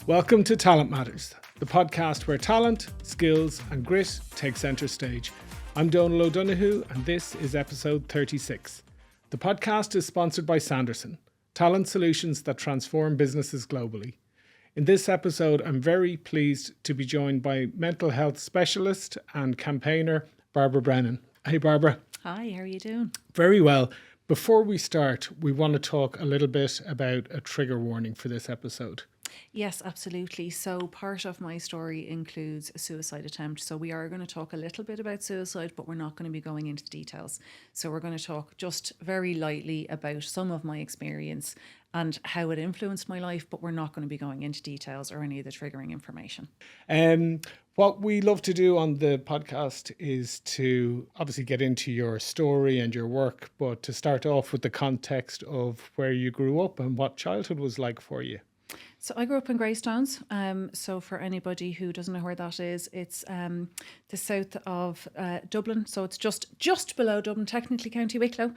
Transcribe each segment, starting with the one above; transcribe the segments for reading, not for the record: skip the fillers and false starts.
Welcome to Talent Matters, the podcast where talent, skills and grit take centre stage. I'm Donal O'Donoghue and this is episode 36. The podcast is sponsored by Sanderson, talent solutions that transform businesses globally. In this episode, I'm very pleased to be joined by mental health specialist and campaigner Barbara Brennan. Hey Barbara. Hi, how are you doing? Very well. Before we start, we want to talk a little bit about a trigger warning for this episode. Yes, absolutely. So part of my story includes a suicide attempt. So we are going to talk a little bit about suicide, but we're not going to be going into the details. So we're going to talk just very lightly about some of my experience and how it influenced my life, but we're not going to be going into details or any of the triggering information. What we love to do on the podcast is to obviously get into your story and your work, but to start off with the context of where you grew up and what childhood was like for you. So I grew up in Greystones. So for anybody who doesn't know where that is, it's the south of Dublin. So it's just below Dublin, technically County Wicklow,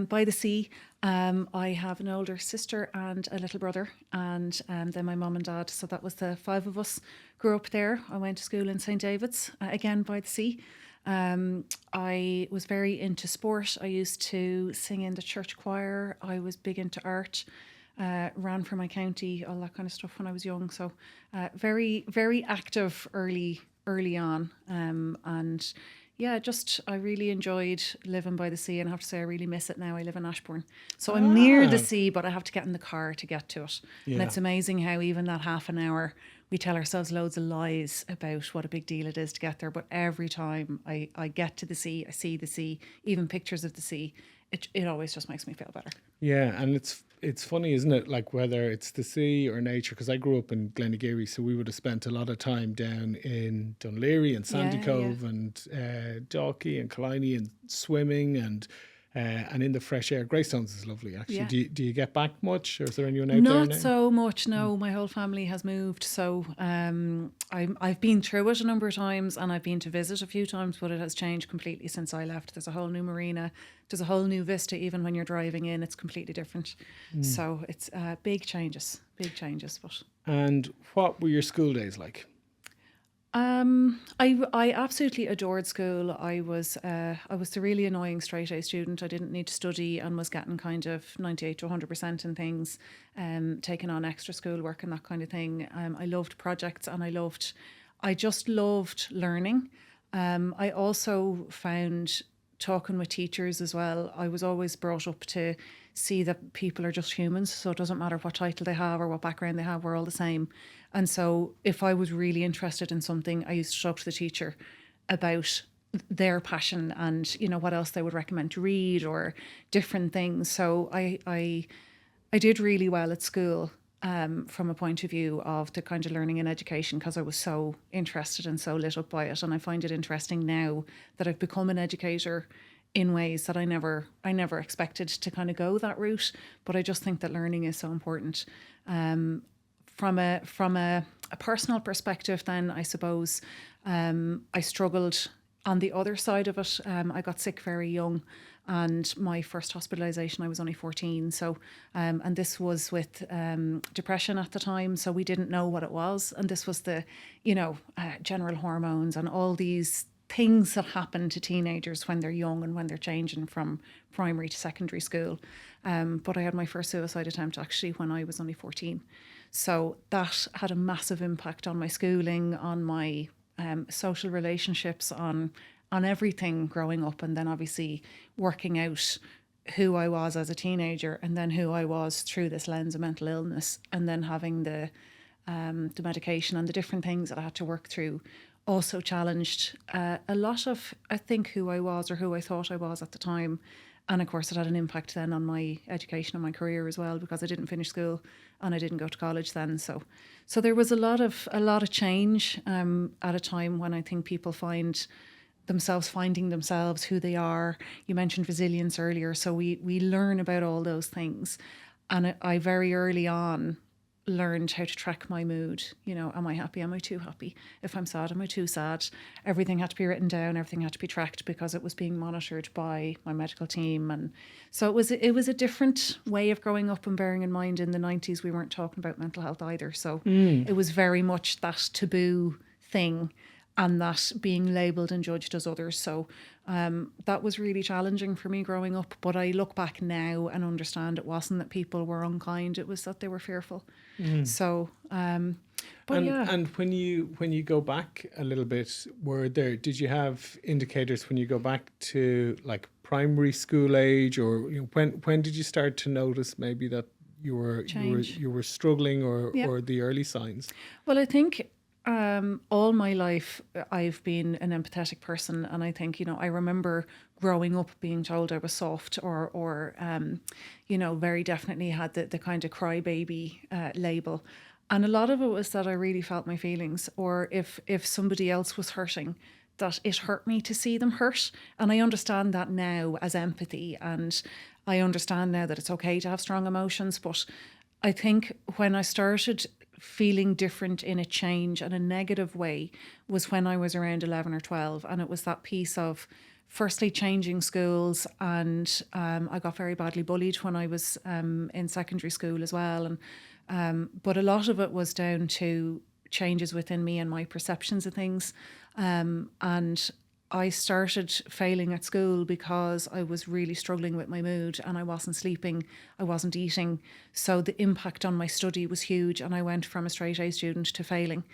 by the sea. I have an older sister and a little brother, and then my mum and dad. So that was the five of us. Grew up there. I went to school in St. David's, again by the sea. I was very into sport. I used to sing in the church choir. I was big into art. Ran for my county, all that kind of stuff when I was young. So very, very active early on. And yeah, I really enjoyed living by the sea, and I have to say I really miss it now. I live in Ashbourne. So I'm near the sea, but I have to get in the car to get to it. Yeah. And it's amazing how even that half an hour, we tell ourselves loads of lies about what a big deal it is to get there. But every time I get to the sea, I see the sea, even pictures of the sea, it always just makes me feel better. Yeah, and it's funny, isn't it? Like whether it's the sea or nature, because I grew up in Glenageary, so we would have spent a lot of time down in Dunleary and Sandycove and Dalkey and Killiney and swimming and in the fresh air. Greystones is lovely, actually. Yeah. Do you get back much, or is there anyone out there now? Not so much, no. My whole family has moved, so I've been through it a number of times, and I've been to visit a few times, but it has changed completely since I left. There's a whole new marina. There's a whole new vista. Even when you're driving in, it's completely different. So it's big changes. But and what were your school days like? I absolutely adored school. I was the really annoying straight A student. I didn't need to study and was getting kind of 98 to 100% in things, taking on extra schoolwork and that kind of thing. I loved projects, and I just loved learning. I also found talking with teachers as well. I was always brought up to see that people are just humans, so it doesn't matter what title they have or what background they have, we're all the same. And so if I was really interested in something, I used to talk to the teacher about their passion and, you know, what else they would recommend to read or different things. So I did really well at school from a point of view of the kind of learning and education, because I was so interested and so lit up by it. And I find it interesting now that I've become an educator in ways that I never expected to kind of go that route. But I just think that learning is so important. From a personal perspective, then I suppose I struggled on the other side of it. I got sick very young, and my first hospitalisation, I was only 14. So, and this was with depression at the time. So we didn't know what it was, and this was the, general hormones and all these things that happen to teenagers when they're young and when they're changing from primary to secondary school. But I had my first suicide attempt actually when I was only 14. So that had a massive impact on my schooling, on my social relationships, on everything growing up, and then obviously working out who I was as a teenager, and then who I was through this lens of mental illness, and then having the medication and the different things that I had to work through also challenged a lot of, I think, who I was or who I thought I was at the time. And of course it had an impact then on my education and my career as well, because I didn't finish school and I didn't go to college then. So there was a lot of change at a time when I think people finding themselves, who they are. You mentioned resilience earlier, so we learn about all those things. And I very early on learned how to track my mood. You know, am I happy? Am I too happy? If I'm sad, am I too sad? Everything had to be written down. Everything had to be tracked because it was being monitored by my medical team. And so it was a different way of growing up, and bearing in mind in the 90s, we weren't talking about mental health either. So it was very much that taboo thing, and that being labelled and judged as others. So that was really challenging for me growing up. But I look back now and understand it wasn't that people were unkind, it was that they were fearful. So, but yeah. And when you go back a little bit, did you have indicators when you go back to like primary school age, or when did you start to notice maybe that you were struggling, or the early signs? Well, I think all my life I've been an empathetic person, and I think, you know, I remember growing up being told I was soft, or you know, very definitely had the kind of crybaby label. And a lot of it was that I really felt my feelings, or if somebody else was hurting, that it hurt me to see them hurt. And I understand that now as empathy, and I understand now that it's okay to have strong emotions. But I think when I started feeling different in a change and a negative way was when I was around 11 or 12. And it was that piece of firstly changing schools, and I got very badly bullied when I was in secondary school as well. And but a lot of it was down to changes within me and my perceptions of things. And I started failing at school because I was really struggling with my mood, and I wasn't sleeping, I wasn't eating. So the impact on my study was huge, and I went from a straight A student to failing.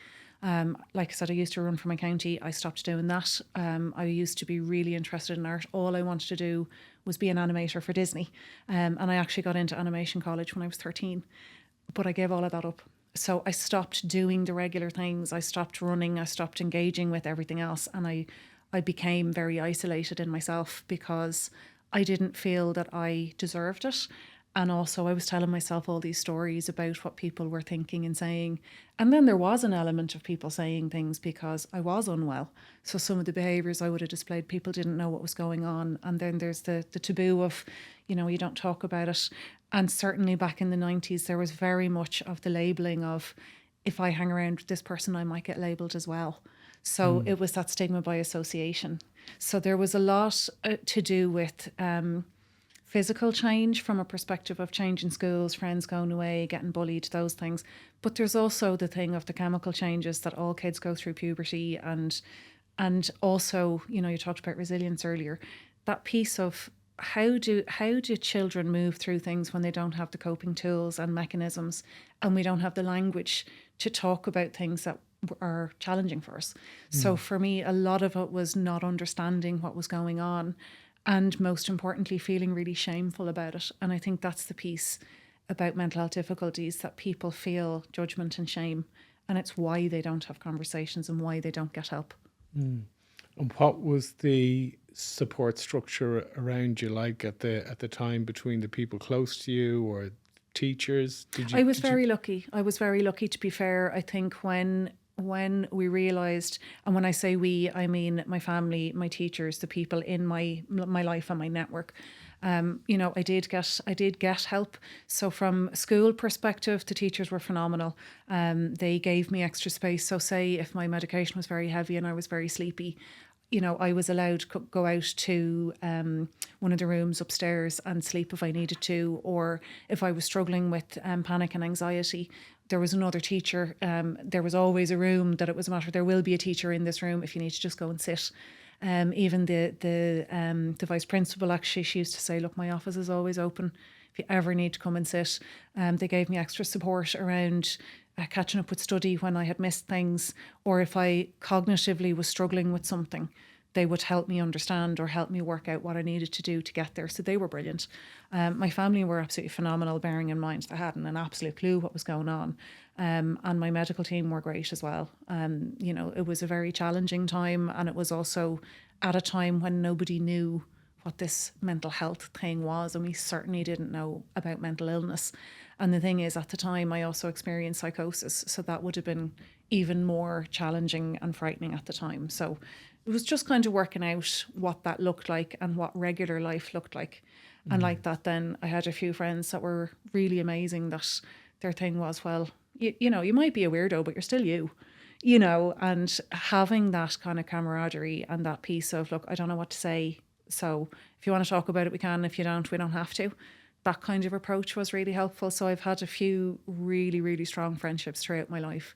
Like I said, I used to run for my county. I stopped doing that. I used to be really interested in art. All I wanted to do was be an animator for Disney. And I actually got into animation college when I was 13, but I gave all of that up. So I stopped doing the regular things. I stopped running. I stopped engaging with everything else. And I became very isolated in myself because I didn't feel that I deserved it. And also I was telling myself all these stories about what people were thinking and saying. And then there was an element of people saying things because I was unwell. So some of the behaviours I would have displayed, people didn't know what was going on. And then there's the taboo of, you know, you don't talk about it. And certainly back in the 90s, there was very much of the labelling of, if I hang around with this person, I might get labelled as well. So it was that stigma by association. So there was a lot to do with physical change from a perspective of changing schools, friends going away, getting bullied, those things. But there's also the thing of the chemical changes that all kids go through puberty, and also, you know, you talked about resilience earlier. That piece of how do children move through things when they don't have the coping tools and mechanisms, and we don't have the language to talk about things that are challenging for us. So for me, a lot of it was not understanding what was going on, and most importantly, feeling really shameful about it. And I think that's the piece about mental health difficulties, that people feel judgment and shame, and it's why they don't have conversations and why they don't get help. And what was the support structure around you like at the time, between the people close to you or teachers? I was very lucky. I was very lucky, to be fair. I think when we realised, and when I say we, I mean my family, my teachers, the people in my life and my network. You know, I did get help. So from a school perspective, the teachers were phenomenal. They gave me extra space. So say if my medication was very heavy and I was very sleepy, you know, I was allowed to go out to one of the rooms upstairs and sleep if I needed to, or if I was struggling with panic and anxiety, there was another teacher. There was always a room that it was a matter, there will be a teacher in this room if you need to just go and sit. Even the vice principal, actually, she used to say, look, my office is always open if you ever need to come and sit. They gave me extra support around catching up with study when I had missed things, or if I cognitively was struggling with something, they would help me understand or help me work out what I needed to do to get there. So they were brilliant. My family were absolutely phenomenal, bearing in mind they hadn't an absolute clue what was going on. And my medical team were great as well. You know, it was a very challenging time, and it was also at a time when nobody knew what this mental health thing was, and we certainly didn't know about mental illness. And the thing is, at the time, I also experienced psychosis, so that would have been even more challenging and frightening at the time. So it was just kind of working out what that looked like and what regular life looked like. And like that, then I had a few friends that were really amazing, that their thing was, well, you know, you might be a weirdo, but you're still you, you know, and having that kind of camaraderie and that piece of, look, I don't know what to say. So if you want to talk about it, we can. If you don't, we don't have to. That kind of approach was really helpful. So I've had a few really, really strong friendships throughout my life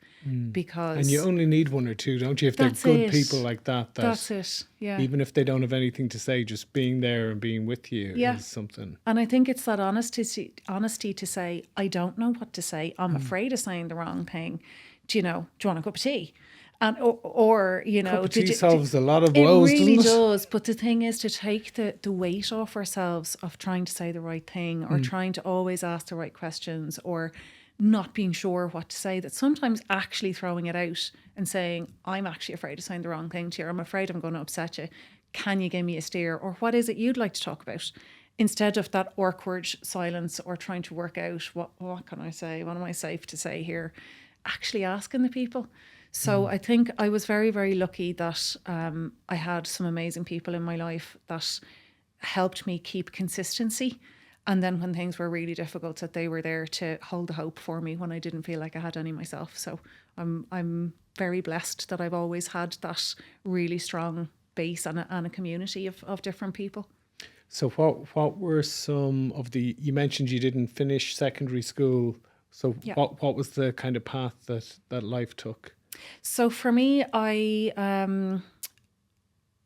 because... And you only need one or two, don't you? If they're good people like that. That's it, yeah. Even if they don't have anything to say, just being there and being with you is something. And I think it's that honesty to say, I don't know what to say. I'm afraid of saying the wrong thing. Do you want a cup of tea? And or you know, cup of tea solves a lot of woes, it really doesn't it? does. But the thing is to take the weight off ourselves of trying to say the right thing or trying to always ask the right questions or not being sure what to say. That sometimes actually throwing it out and saying, I'm actually afraid of saying the wrong thing to you. Or I'm afraid I'm going to upset you. Can you give me a steer? Or what is it you'd like to talk about? Instead of that awkward silence or trying to work out what can I say? What am I safe to say here? Actually asking the people. So I think I was very, very lucky that I had some amazing people in my life that helped me keep consistency. And then when things were really difficult, that they were there to hold the hope for me when I didn't feel like I had any myself. So I'm very blessed that I've always had that really strong base and a community of different people. So what were some of you mentioned you didn't finish secondary school. So what was the kind of path that life took? So for me, I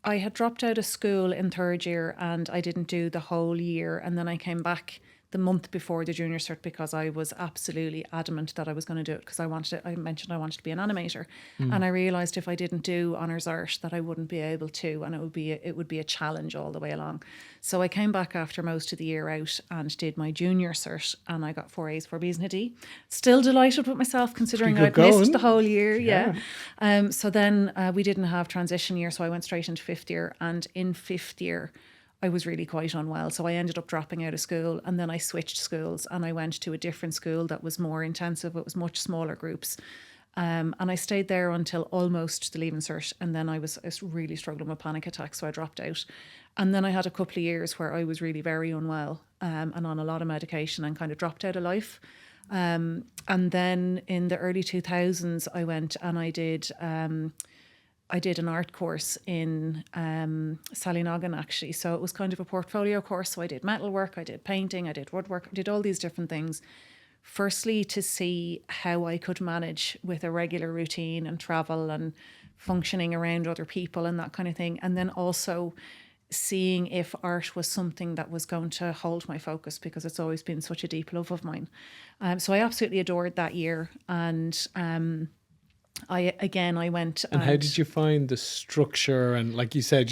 had dropped out of school in third year and I didn't do the whole year. And then I came back the month before the junior cert because I was absolutely adamant that I was going to do it because I wanted to be an animator. And I realised if I didn't do honours art that I wouldn't be able to, and it would be a challenge all the way along. So I came back after most of the year out and did my junior cert and I got 4 A's, 4 B's and a D. Still delighted with myself considering I'd missed the whole year. Yeah. So then we didn't have transition year, so I went straight into fifth year, and in fifth year I was really quite unwell. So I ended up dropping out of school and then I switched schools and I went to a different school that was more intensive. It was much smaller groups. And I stayed there until almost the Leaving Cert. And then I was really struggling with panic attacks. So I dropped out. And then I had a couple of years where I was really very unwell and on a lot of medication and kind of dropped out of life. And then in the early 2000s, I went and I did an art course in Sallynoggin, actually. So it was kind of a portfolio course. So I did metalwork, I did painting, I did woodwork, I did all these different things. Firstly, to see how I could manage with a regular routine and travel and functioning around other people and that kind of thing. And then also seeing if art was something that was going to hold my focus because it's always been such a deep love of mine. So I absolutely adored that year. And I went. And how did you find the structure and, like you said,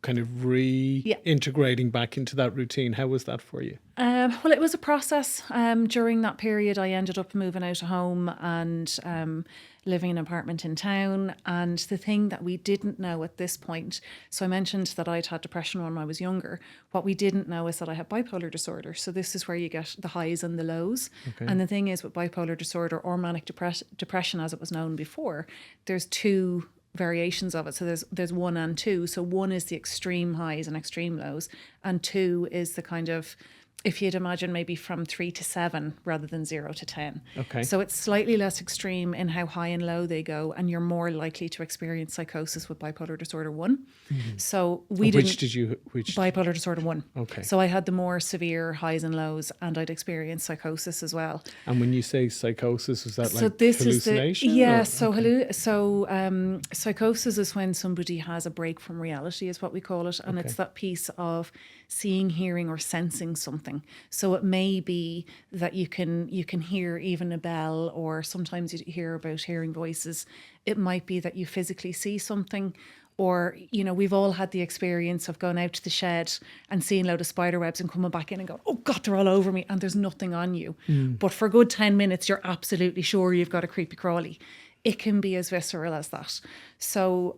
kind of reintegrating back into that routine? How was that for you? Well, it was a process. During that period, I ended up moving out of home and living in an apartment in town. And the thing that we didn't know at this point, so I mentioned that I'd had depression when I was younger. What we didn't know is that I have bipolar disorder. So this is where you get the highs and the lows. Okay. And the thing is with bipolar disorder or manic depression, as it was known before, there's two variations of it. So there's 1 and 2. So 1 is the extreme highs and extreme lows, and 2 is the kind of, if you'd imagine, maybe from 3 to 7 rather than 0 to 10. Okay. So it's slightly less extreme in how high and low they go, and you're more likely to experience psychosis with bipolar disorder 1. Mm-hmm. So bipolar disorder 1. Okay. So I had the more severe highs and lows, and I'd experienced psychosis as well. And when you say psychosis, was that hallucination? Psychosis is when somebody has a break from reality, is what we call it, and it's that piece of seeing, hearing, or sensing something. So it may be that you can hear even a bell, or sometimes you hear about hearing voices. It might be that you physically see something, or we've all had the experience of going out to the shed and seeing a load of spider webs and coming back in and going, oh God, they're all over me, and there's nothing on you. But for a good 10 minutes, you're absolutely sure you've got a creepy crawly. It can be as visceral as that. So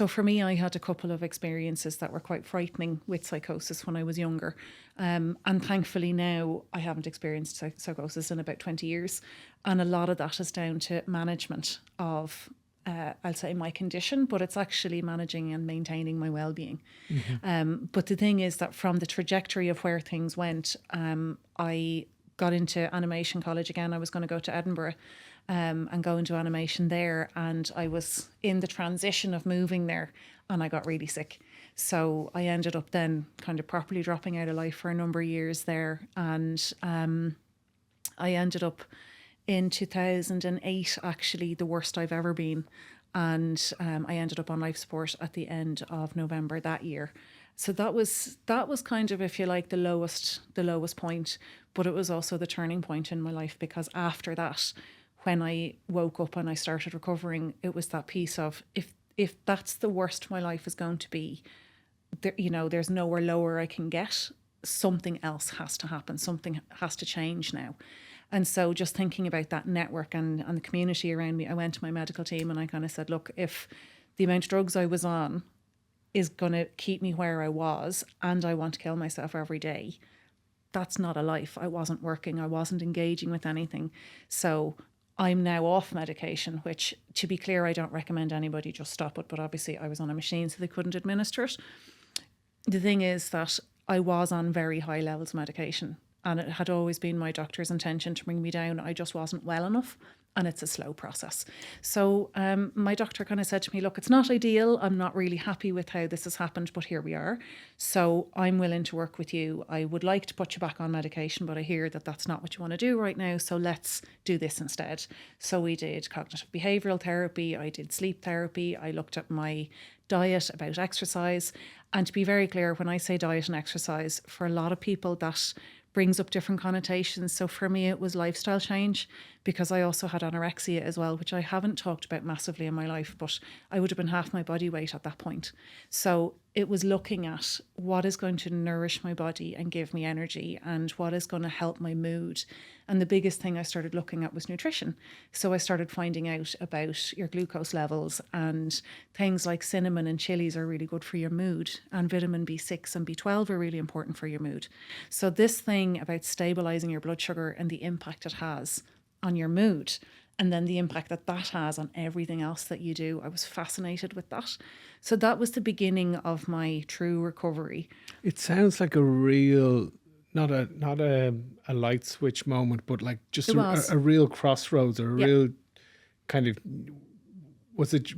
for me, I had a couple of experiences that were quite frightening with psychosis when I was younger. And thankfully now I haven't experienced psychosis in about 20 years. And a lot of that is down to management of, I'll say, my condition, but it's actually managing and maintaining my well-being. Mm-hmm. But the thing is that from the trajectory of where things went, I got into animation college again. I was going to go to Edinburgh. and go into animation there. And I was in the transition of moving there and I got really sick. So I ended up then kind of properly dropping out of life for a number of years there. And I ended up in 2008, actually the worst I've ever been. And I ended up on life support at the end of November that year. So that was kind of, if you like, the lowest point, but it was also the turning point in my life, because after that, when I woke up and I started recovering, it was that piece of, if that's the worst my life is going to be, there, you know, there's nowhere lower I can get. Something else has to happen. Something has to change now. And so just thinking about that network and the community around me, I went to my medical team and I kind of said, look, if the amount of drugs I was on is going to keep me where I was and I want to kill myself every day, that's not a life. I wasn't working. I wasn't engaging with anything. So I'm now off medication, which, to be clear, I don't recommend anybody just stop it. But obviously I was on a machine, so they couldn't administer it. The thing is that I was on very high levels of medication, and it had always been my doctor's intention to bring me down. I just wasn't well enough, and it's a slow process. So my doctor kind of said to me, look, it's not ideal. I'm not really happy with how this has happened, but here we are. So I'm willing to work with you. I would like to put you back on medication, but I hear that that's not what you want to do right now. So let's do this instead. So we did cognitive behavioural therapy. I did sleep therapy. I looked at my diet, about exercise. And to be very clear, when I say diet and exercise, for a lot of people that brings up different connotations. So for me, it was lifestyle change, because I also had anorexia as well, which I haven't talked about massively in my life, but I would have been half my body weight at that point. So it was looking at what is going to nourish my body and give me energy, and what is going to help my mood. And the biggest thing I started looking at was nutrition. So I started finding out about your glucose levels, and things like cinnamon and chilies are really good for your mood, and vitamin B6 and B12 are really important for your mood. So this thing about stabilizing your blood sugar and the impact it has on your mood, and then the impact that that has on everything else that you do, I was fascinated with that. So that was the beginning of my true recovery. It sounds like a real, not a light switch moment, but like just a real crossroads, or a real kind of, was it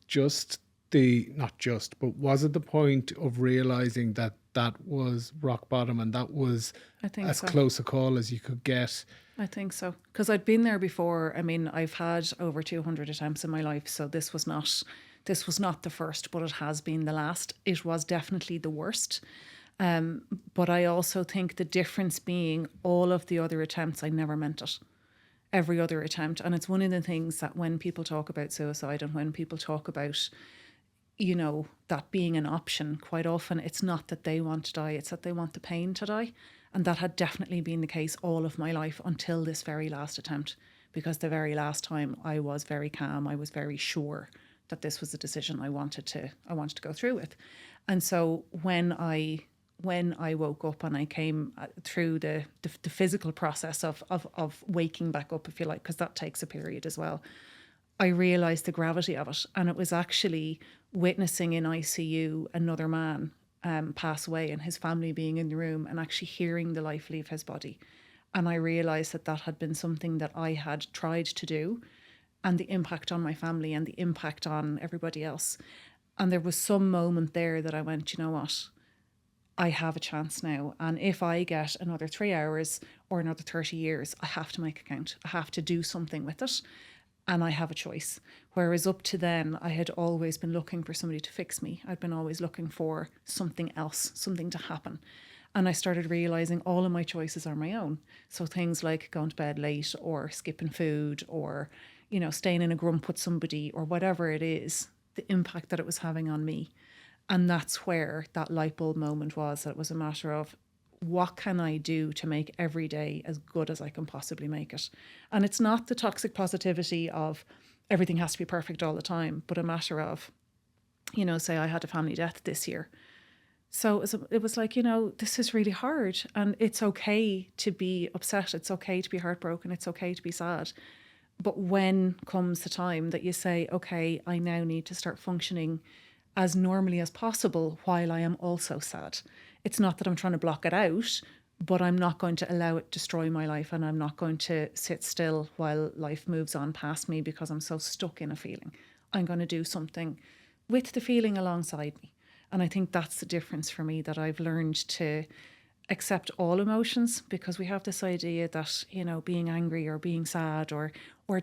just not just, but was it the point of realizing that that was rock bottom, and that was as close a call as you could get? I think so, because I'd been there before. I mean, I've had over 200 attempts in my life, so this was not the first, but it has been the last. It was definitely the worst. But I also think the difference being all of the other attempts, I never meant it. Every other attempt. And it's one of the things that when people talk about suicide, and when people talk about, you know, that being an option, quite often it's not that they want to die, it's that they want the pain to die. And that had definitely been the case all of my life until this very last attempt, because the very last time I was very calm. I was very sure that this was a decision I wanted to go through with. And so when I woke up and I came through the physical process of waking back up, if you like, because that takes a period as well, I realised the gravity of it. And it was actually witnessing in ICU another man pass away, and his family being in the room, and actually hearing the life leave his body. And I realised that had been something that I had tried to do, and the impact on my family and the impact on everybody else. And there was some moment there that I went, you know what? I have a chance now. And if I get another 3 hours or another 30 years, I have to make it count. I have to do something with it. And I have a choice. Whereas up to then, I had always been looking for somebody to fix me. I'd been always looking for something else, something to happen. And I started realising all of my choices are my own. So things like going to bed late, or skipping food, or, you know, staying in a grump with somebody, or whatever it is, the impact that it was having on me. And that's where that light bulb moment was. That it was a matter of, what can I do to make every day as good as I can possibly make it? And it's not the toxic positivity of everything has to be perfect all the time, but a matter of, you know, say I had a family death this year. So it was like, you know, this is really hard, and it's okay to be upset. It's okay to be heartbroken. It's okay to be sad. But when comes the time that you say, okay, I now need to start functioning as normally as possible while I am also sad. It's not that I'm trying to block it out, but I'm not going to allow it destroy my life, and I'm not going to sit still while life moves on past me because I'm so stuck in a feeling. I'm going to do something with the feeling alongside me. And I think that's the difference for me, that I've learned to accept all emotions, because we have this idea that, you know, being angry or being sad or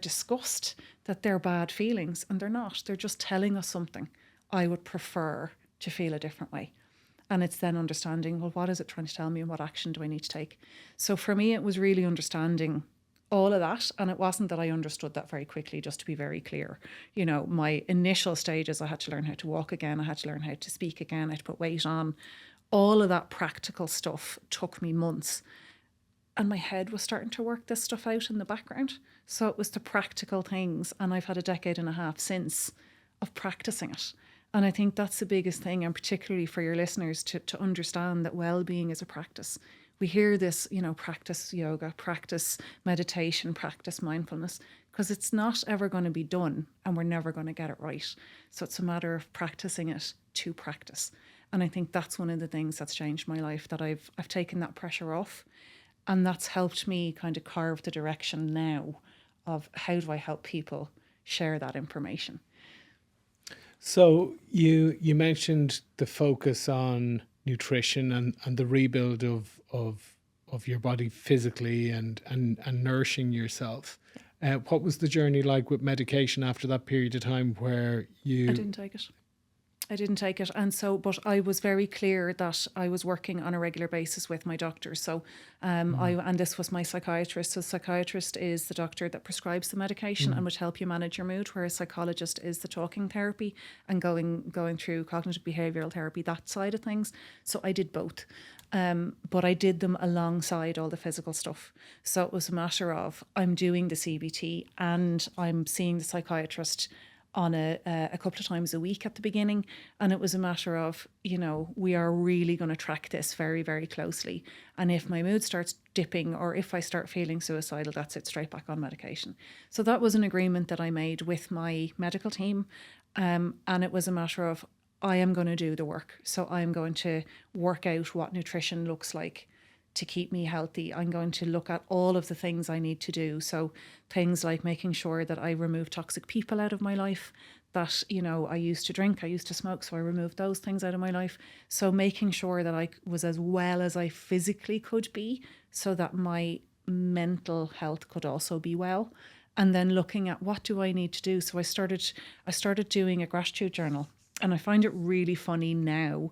disgust, that they're bad feelings, and they're not. They're just telling us something. I would prefer to feel a different way. And it's then understanding, well, what is it trying to tell me, and what action do I need to take? So for me, it was really understanding all of that. And it wasn't that I understood that very quickly, just to be very clear. You know, my initial stages, I had to learn how to walk again. I had to learn how to speak again. I had to put weight on. All of that practical stuff took me months. And my head was starting to work this stuff out in the background. So it was the practical things. And I've had a decade and a half since of practicing it. And I think that's the biggest thing, and particularly for your listeners to understand that well-being is a practice. We hear this, you know, practice yoga, practice meditation, practice mindfulness, because it's not ever going to be done, and we're never going to get it right. So it's a matter of practicing it to practice. And I think that's one of the things that's changed my life, that I've taken that pressure off. And that's helped me kind of carve the direction now of how do I help people share that information. So you mentioned the focus on nutrition and the rebuild of your body physically and nourishing yourself. What was the journey like with medication after that period of time where you... I didn't take it. And so, but I was very clear that I was working on a regular basis with my doctor. So, and this was my psychiatrist. So psychiatrist is the doctor that prescribes the medication and would help you manage your mood, whereas psychologist is the talking therapy and going through cognitive behavioural therapy, that side of things. So I did both. But I did them alongside all the physical stuff. So it was a matter of, I'm doing the CBT and I'm seeing the psychiatrist on a couple of times a week at the beginning. And it was a matter of, you know, we are really going to track this very, very closely. And if my mood starts dipping, or if I start feeling suicidal, that's it, straight back on medication. So that was an agreement that I made with my medical team. And it was a matter of, I am going to do the work. So I'm going to work out what nutrition looks like to keep me healthy. I'm going to look at all of the things I need to do. So things like making sure that I remove toxic people out of my life, that, you know, I used to drink, I used to smoke, so I removed those things out of my life. So making sure that I was as well as I physically could be, so that my mental health could also be well. And then looking at, what do I need to do? So I started doing a gratitude journal. And I find it really funny now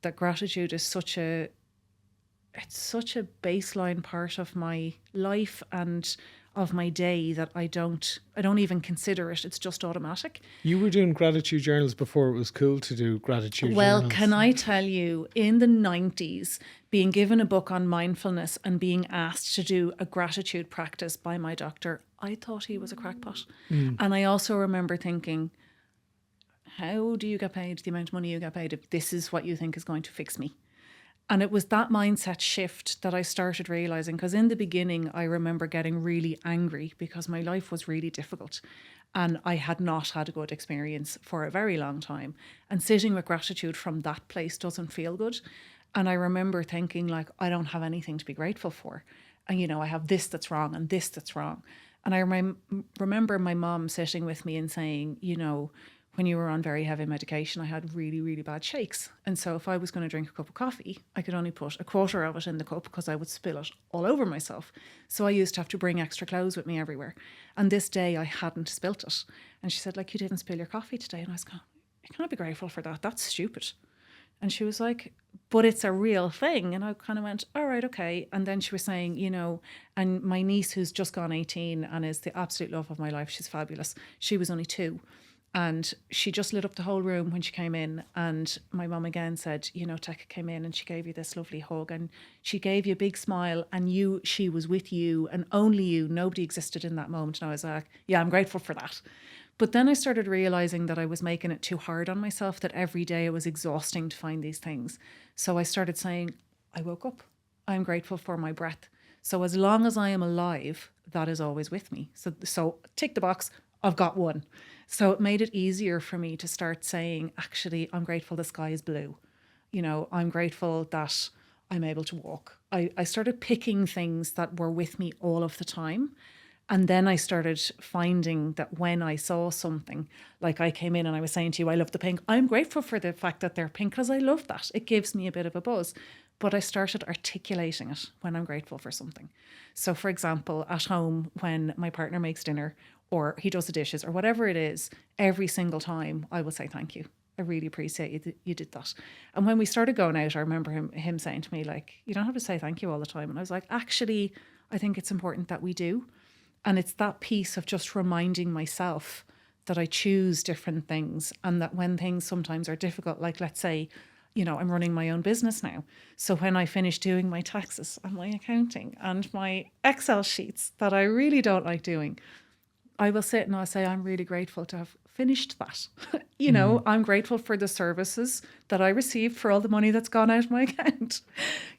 that gratitude is such a baseline part of my life and of my day that I don't even consider it. It's just automatic. You were doing gratitude journals before it was cool to do gratitude journals. Well, can I tell you, in the 90s, being given a book on mindfulness and being asked to do a gratitude practice by my doctor, I thought he was a crackpot. And I also remember thinking, how do you get paid the amount of money you get paid if this is what you think is going to fix me? And it was that mindset shift that I started realizing, because in the beginning, I remember getting really angry because my life was really difficult and I had not had a good experience for a very long time. And sitting with gratitude from that place doesn't feel good. And I remember thinking, like, I don't have anything to be grateful for. And, you know, I have this that's wrong and this that's wrong. And I remember my mom sitting with me and saying, you know, when you were on very heavy medication, I had really, really bad shakes. And so if I was going to drink a cup of coffee, I could only put a quarter of it in the cup because I would spill it all over myself. So I used to have to bring extra clothes with me everywhere. And this day I hadn't spilt it. And she said, like, you didn't spill your coffee today. And I was going, I can't be grateful for that. That's stupid. And she was like, but it's a real thing. And I kind of went, all right, okay. And then she was saying, you know, and my niece, who's just gone 18 and is the absolute love of my life, she's fabulous. She was only 2. And she just lit up the whole room when she came in. And my mum again said, you know, Tekka came in and she gave you this lovely hug and she gave you a big smile and she was with you and only you. Nobody existed in that moment. And I was like, yeah, I'm grateful for that. But then I started realizing that I was making it too hard on myself, that every day it was exhausting to find these things. So I started saying, I woke up. I'm grateful for my breath. So as long as I am alive, that is always with me. So tick the box, I've got one. So it made it easier for me to start saying, actually, I'm grateful the sky is blue. You know, I'm grateful that I'm able to walk. I started picking things that were with me all of the time. And then I started finding that when I saw something, like I came in and I was saying to you, I love the pink. I'm grateful for the fact that they're pink because I love that. It gives me a bit of a buzz. But I started articulating it when I'm grateful for something. So, for example, at home, when my partner makes dinner or he does the dishes or whatever it is, every single time I will say thank you. I really appreciate you did that. And when we started going out, I remember him saying to me, like, you don't have to say thank you all the time. And I was like, actually, I think it's important that we do. And it's that piece of just reminding myself that I choose different things and that when things sometimes are difficult, like let's say, I'm running my own business now. So when I finish doing my taxes and my accounting and my Excel sheets that I really don't like doing, I will sit and I'll say, I'm really grateful to have finished that. I'm grateful for the services that I received, for all the money that's gone out of my account.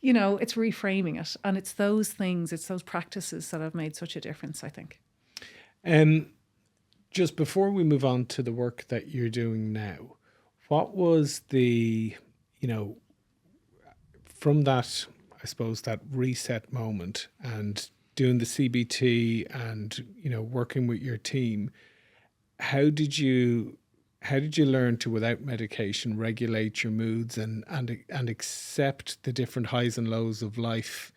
It's reframing it. And it's those things, it's those practices that have made such a difference, I think. Just before we move on to the work that you're doing now, what was the, from that, I suppose, that reset moment and doing the CBT and, working with your team, how did you learn to, without medication, regulate your moods and accept the different highs and lows of life?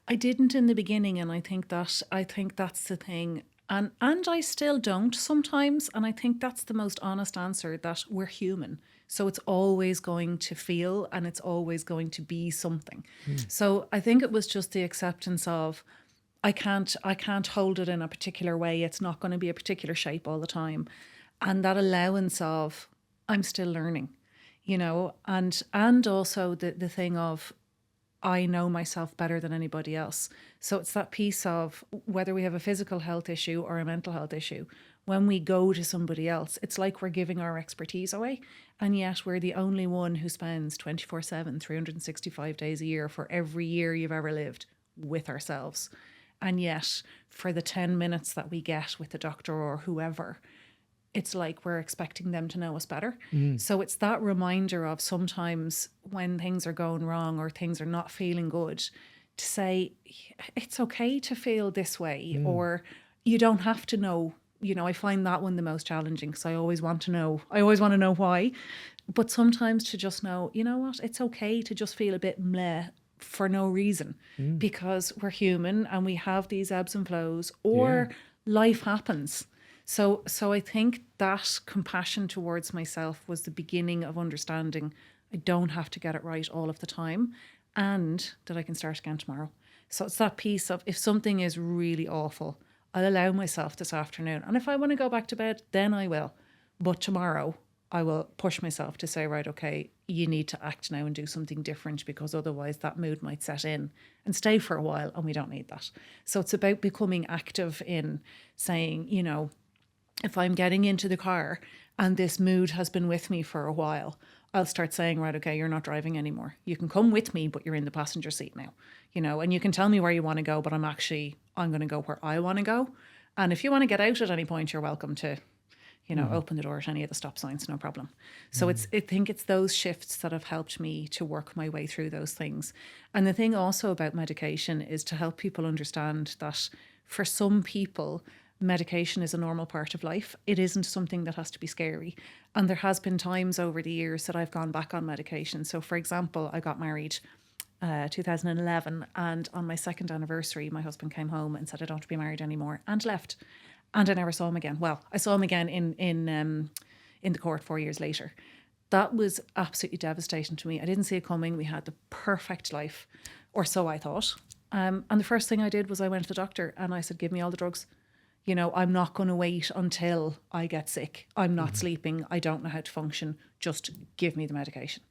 I didn't in the beginning, and I think that's the thing. And I still don't sometimes, and I think that's the most honest answer, that we're human. So it's always going to feel and it's always going to be something. So I think it was just the acceptance of I can't hold it in a particular way. It's not going to be a particular shape all the time. And that allowance of I'm still learning, and also the thing of I know myself better than anybody else. So it's that piece of whether we have a physical health issue or a mental health issue, when we go to somebody else, it's like we're giving our expertise away. And yet we're the only one who spends 24/7, 365 days a year for every year you've ever lived with ourselves. And yet for the 10 minutes that we get with the doctor or whoever, it's like we're expecting them to know us better. So it's that reminder of sometimes when things are going wrong or things are not feeling good, to say, it's okay to feel this way, or you don't have to know. I find that one the most challenging because I always want to know why. But sometimes to just know, you know what, it's okay to just feel a bit meh for no reason, because we're human and we have these ebbs and flows, or life happens. So I think that compassion towards myself was the beginning of understanding I don't have to get it right all of the time, and that I can start again tomorrow. So it's that piece of, if something is really awful, I'll allow myself this afternoon. And if I want to go back to bed, then I will. But tomorrow I will push myself to say, right, okay, you need to act now and do something different, because otherwise that mood might set in and stay for a while, and we don't need that. So it's about becoming active in saying, if I'm getting into the car and this mood has been with me for a while, I'll start saying, right, okay, you're not driving anymore. You can come with me, but you're in the passenger seat now, and you can tell me where you want to go, but I'm going to go where I want to go. And if you want to get out at any point, you're welcome to, open the door at any of the stop signs, no problem. So I think it's those shifts that have helped me to work my way through those things. And the thing also about medication is to help people understand that for some people, medication is a normal part of life. It isn't something that has to be scary. And there has been times over the years that I've gone back on medication. So for example, I got married 2011, and on my second anniversary, my husband came home and said, I don't want to be married anymore, and left. And I never saw him again. Well, I saw him again in the court 4 years later. That was absolutely devastating to me. I didn't see it coming. We had the perfect life, or so I thought. And the first thing I did was I went to the doctor and I said, give me all the drugs. I'm not going to wait until I get sick. I'm not sleeping. I don't know how to function. Just give me the medication.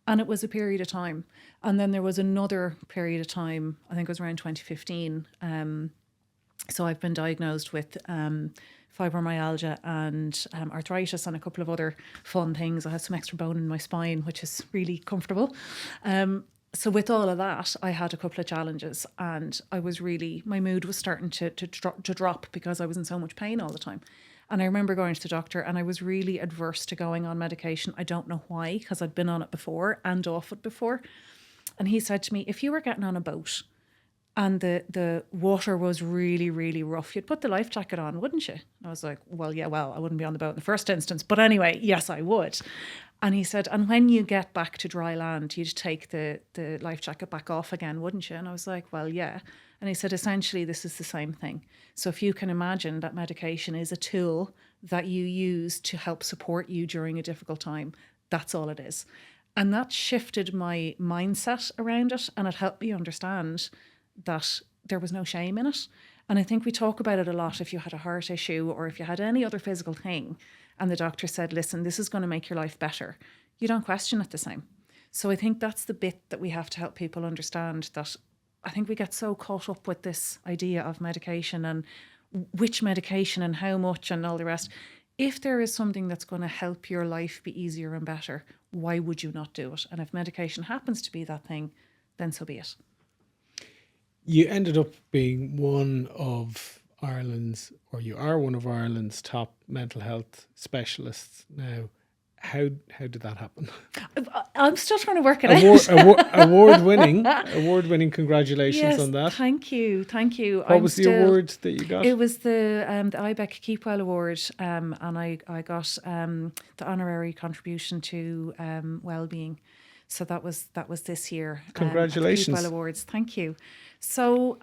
And it was a period of time. And then there was another period of time, I think it was around 2015. So I've been diagnosed with fibromyalgia and arthritis and a couple of other fun things. I had some extra bone in my spine, which is really comfortable. So with all of that, I had a couple of challenges, and my mood was starting to drop because I was in so much pain all the time. And I remember going to the doctor, and I was really adverse to going on medication. I don't know why, because I'd been on it before and off it before. And he said to me, if you were getting on a boat and the water was really, really rough, you'd put the life jacket on, wouldn't you? And I was like, well, yeah, well, I wouldn't be on the boat in the first instance. But anyway, yes, I would. And he said, and when you get back to dry land, you'd take the life jacket back off again, wouldn't you? And I was like, well, yeah. And he said, essentially, this is the same thing. So if you can imagine that medication is a tool that you use to help support you during a difficult time, that's all it is. And that shifted my mindset around it. And it helped me understand that there was no shame in it. And I think we talk about it a lot. If you had a heart issue or if you had any other physical thing and the doctor said, listen, this is going to make your life better, you don't question it the same. So I think that's the bit that we have to help people understand, that I think we get so caught up with this idea of medication and which medication and how much and all the rest. If there is something that's going to help your life be easier and better, why would you not do it? And if medication happens to be that thing, then so be it. You ended up being one of Ireland's, or you are one of Ireland's top mental health specialists now. How did that happen? I'm still trying to work it out. Award-winning. Congratulations on that. Thank you. What was the award that you got? It was the IBEC Keepwell Award, and I got the honorary contribution to wellbeing. So that was this year. Congratulations. Keepwell Awards. Thank you. So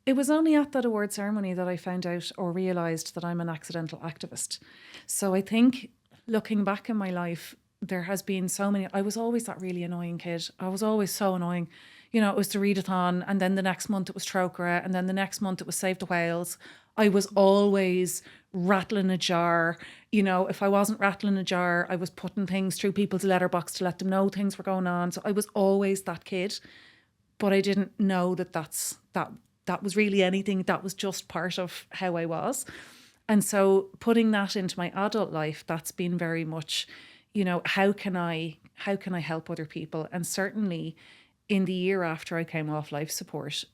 it was only at that award ceremony that I found out or realised that I'm an accidental activist. So I think, looking back in my life, there has been so many. I was always that really annoying kid. I was always so annoying. You know, it was the readathon, and then the next month it was Trócaire, and then the next month it was Save the Whales. I was always rattling a jar. You know, if I wasn't rattling a jar, I was putting things through people's letterbox to let them know things were going on. So I was always that kid, but I didn't know that was really anything. That was just part of how I was. And so putting that into my adult life, that's been very much, you know, how can I help other people? And certainly in the year after I came off life support,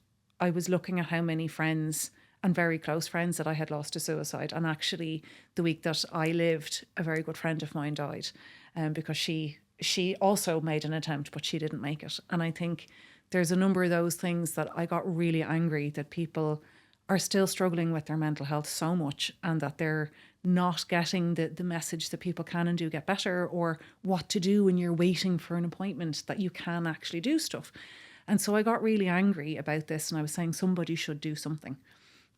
I was looking at how many friends and very close friends that I had lost to suicide. And actually the week that I lived, a very good friend of mine died because she also made an attempt, but she didn't make it. And I think there's a number of those things that I got really angry that people are still struggling with their mental health so much, and that they're not getting the message that people can and do get better, or what to do when you're waiting for an appointment, that you can actually do stuff. And so I got really angry about this, and I was saying somebody should do something.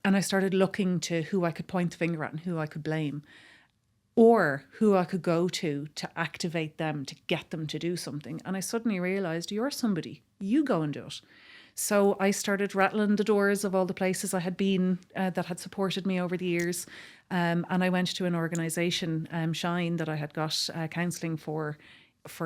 And I started looking to who I could point the finger at and who I could blame, or who I could go to activate them, to get them to do something. And I suddenly realised, you're somebody, you go and do it. So I started rattling the doors of all the places I had been that had supported me over the years. And I went to an organisation, Shine, that I had got counselling for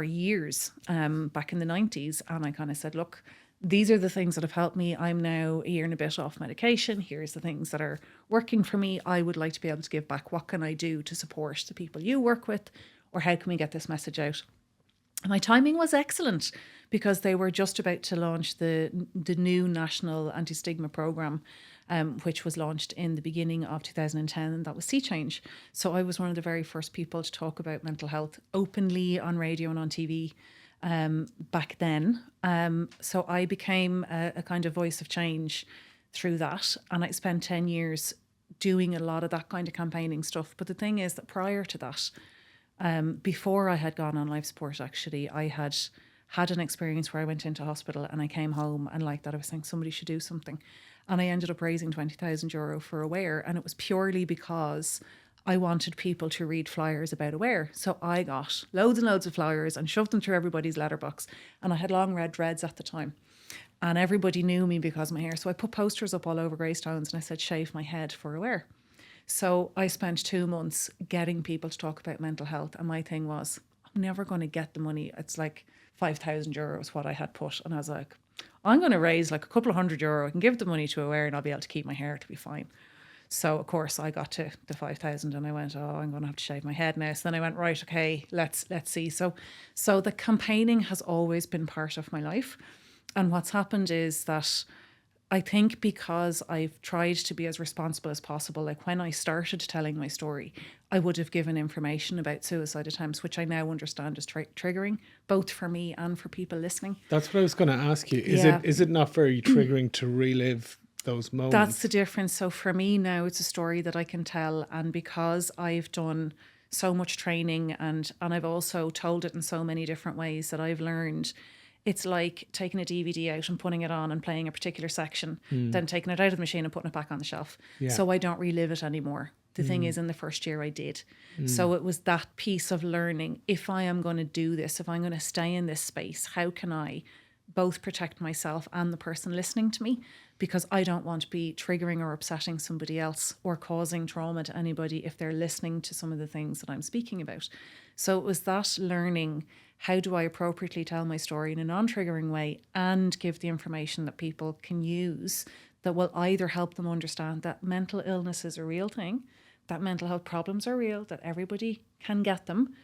years back in the 90s. And I kind of said, look, these are the things that have helped me. I'm now a year and a bit off medication. Here's the things that are working for me. I would like to be able to give back. What can I do to support the people you work with? Or how can we get this message out? And my timing was excellent, because they were just about to launch the new national anti-stigma programme, which was launched in the beginning of 2010, and that was Sea Change. So I was one of the very first people to talk about mental health openly on radio and on TV back then. So I became a kind of voice of change through that, and I spent 10 years doing a lot of that kind of campaigning stuff. But the thing is that prior to that, before I had gone on life support, actually, I had an experience where I went into hospital and I came home, and like that, I was saying somebody should do something. And I ended up raising €20,000 for Aware. And it was purely because I wanted people to read flyers about Aware. So I got loads and loads of flyers and shoved them through everybody's letterbox. And I had long red dreads at the time. And everybody knew me because of my hair. So I put posters up all over Greystones and I said, shave my head for Aware. So I spent 2 months getting people to talk about mental health. And my thing was, I'm never going to get the money. It's like €5,000 what I had put. And I was like, I'm going to raise like a couple of €100. I can give the money to Aware and I'll be able to keep my hair to be fine. So of course I got to the 5,000 and I went, I'm going to have to shave my head now. So then I went, right, okay, let's see. So the campaigning has always been part of my life. And what's happened is that I think because I've tried to be as responsible as possible, like when I started telling my story, I would have given information about suicide attempts, which I now understand is triggering, both for me and for people listening. That's what I was going to ask you. Yeah. Is it not very triggering to relive those moments? That's the difference. So for me now, it's a story that I can tell. And because I've done so much training and I've also told it in so many different ways that I've learned, it's like taking a DVD out and putting it on and playing a particular section, then taking it out of the machine and putting it back on the shelf. Yeah. So I don't relive it anymore. The thing is, in the first year I did. So it was that piece of learning. If I am going to do this, if I'm going to stay in this space, how can I both protect myself and the person listening to me? Because I don't want to be triggering or upsetting somebody else or causing trauma to anybody if they're listening to some of the things that I'm speaking about. So it was that learning, how do I appropriately tell my story in a non-triggering way and give the information that people can use that will either help them understand that mental illness is a real thing, that mental health problems are real, that everybody can get them,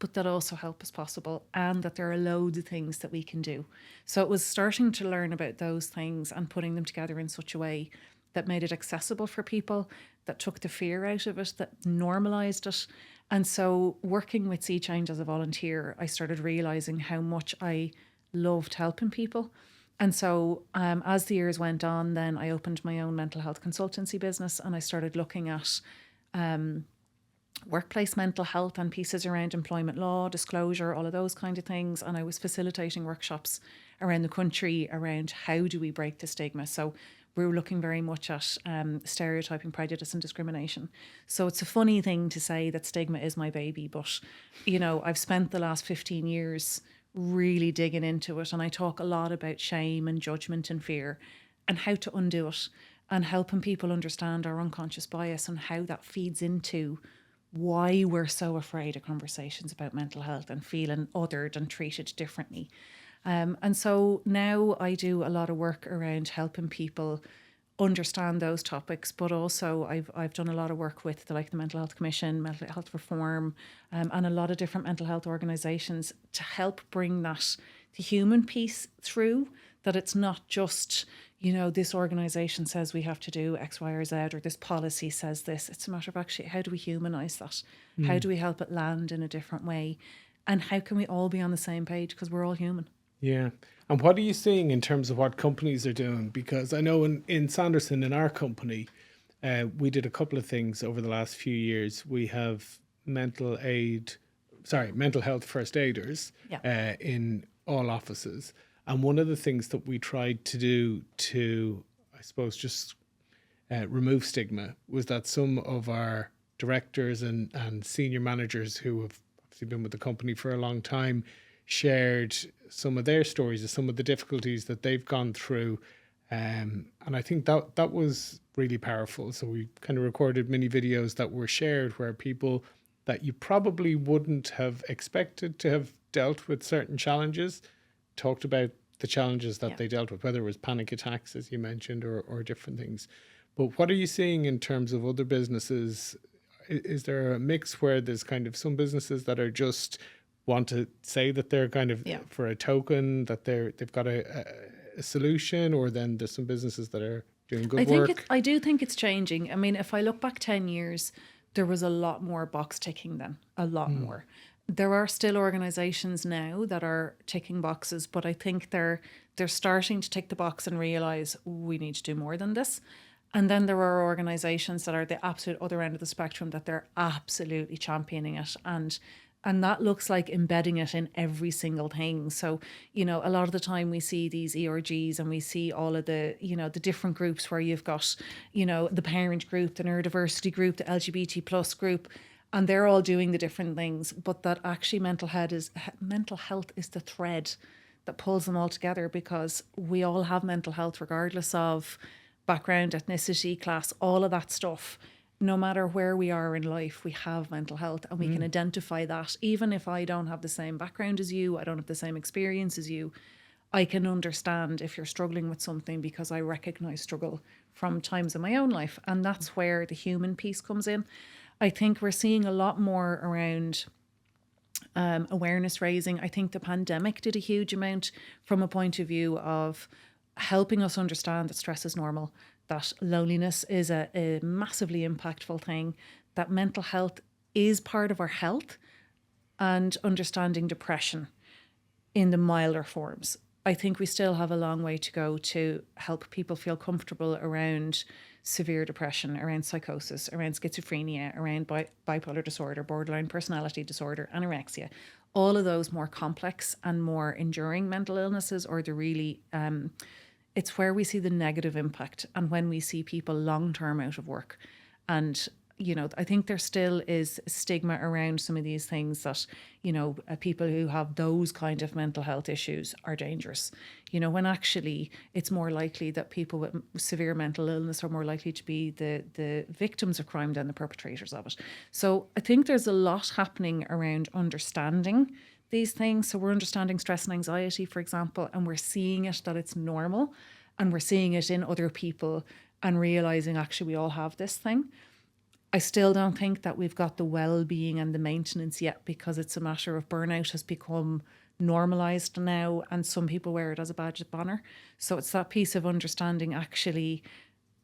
but that also help as possible, and that there are loads of things that we can do. So it was starting to learn about those things and putting them together in such a way that made it accessible for people, that took the fear out of it, that normalised it. And so working with Sea Change as a volunteer, I started realising how much I loved helping people. And so as the years went on, then I opened my own mental health consultancy business, and I started looking at workplace mental health and pieces around employment law, disclosure, all of those kind of things. And I was facilitating workshops around the country around how do we break the stigma. So we were looking very much at stereotyping, prejudice and discrimination. So it's a funny thing to say that stigma is my baby, but, you know, I've spent the last 15 years really digging into it. And I talk a lot about shame and judgment and fear and how to undo it and helping people understand our unconscious bias and how that feeds into why we're so afraid of conversations about mental health and feeling othered and treated differently. And so now I do a lot of work around helping people understand those topics, but also I've done a lot of work with the Mental Health Commission, Mental Health Reform, and a lot of different mental health organisations to help bring the human piece through, that it's not just, you know, this organisation says we have to do X, Y, or Z, or this policy says this. It's a matter of actually, how do we humanise that? How do we help it land in a different way? And how can we all be on the same page? Because we're all human. Yeah. And what are you seeing in terms of what companies are doing? Because I know in Sanderson, in our company, we did a couple of things over the last few years. We have mental health first aiders in all offices. And one of the things that we tried to do to, I suppose, just remove stigma was that some of our directors and senior managers who have obviously been with the company for a long time shared some of their stories of some of the difficulties that they've gone through. And I think that was really powerful. So we kind of recorded mini videos that were shared where people that you probably wouldn't have expected to have dealt with certain challenges talked about the challenges that they dealt with, whether it was panic attacks, as you mentioned, or different things. But what are you seeing in terms of other businesses? Is there a mix where there's kind of some businesses that are just want to say that they're kind of for a token, that they've got a solution, or then there's some businesses that are doing good work? I do think it's changing. I mean, if I look back 10 years, there was a lot more box ticking then, a lot more. There are still organisations now that are ticking boxes, but I think they're starting to tick the box and realise we need to do more than this. And then there are organisations that are the absolute other end of the spectrum, that they're absolutely championing it. And that looks like embedding it in every single thing. So, you know, a lot of the time we see these ERGs and we see all of the, you know, the different groups where you've got, you know, the parent group, the neurodiversity group, the LGBT plus group, and they're all doing the different things, but that actually mental health is the thread that pulls them all together, because we all have mental health regardless of background, ethnicity, class, all of that stuff. No matter where we are in life, we have mental health, and we can identify that. Even if I don't have the same background as you, I don't have the same experience as you, I can understand if you're struggling with something, because I recognise struggle from times in my own life. And that's where the human piece comes in. I think we're seeing a lot more around awareness raising. I think the pandemic did a huge amount from a point of view of helping us understand that stress is normal, that loneliness is a massively impactful thing, that mental health is part of our health, and understanding depression in the milder forms. I think we still have a long way to go to help people feel comfortable around severe depression, around psychosis, around schizophrenia, around bipolar disorder, borderline personality disorder, anorexia. All of those more complex and more enduring mental illnesses, or the really, it's where we see the negative impact, and when we see people long-term out of work. And I think there still is stigma around some of these things that, people who have those kind of mental health issues are dangerous. When actually it's more likely that people with severe mental illness are more likely to be the victims of crime than the perpetrators of it. So I think there's a lot happening around understanding these things. So we're understanding stress and anxiety, for example, and we're seeing it that it's normal, and we're seeing it in other people and realizing actually we all have this thing. I still don't think that we've got the well-being and the maintenance yet, because it's a matter of burnout has become normalised now, and some people wear it as a badge of honour. So it's that piece of understanding, actually,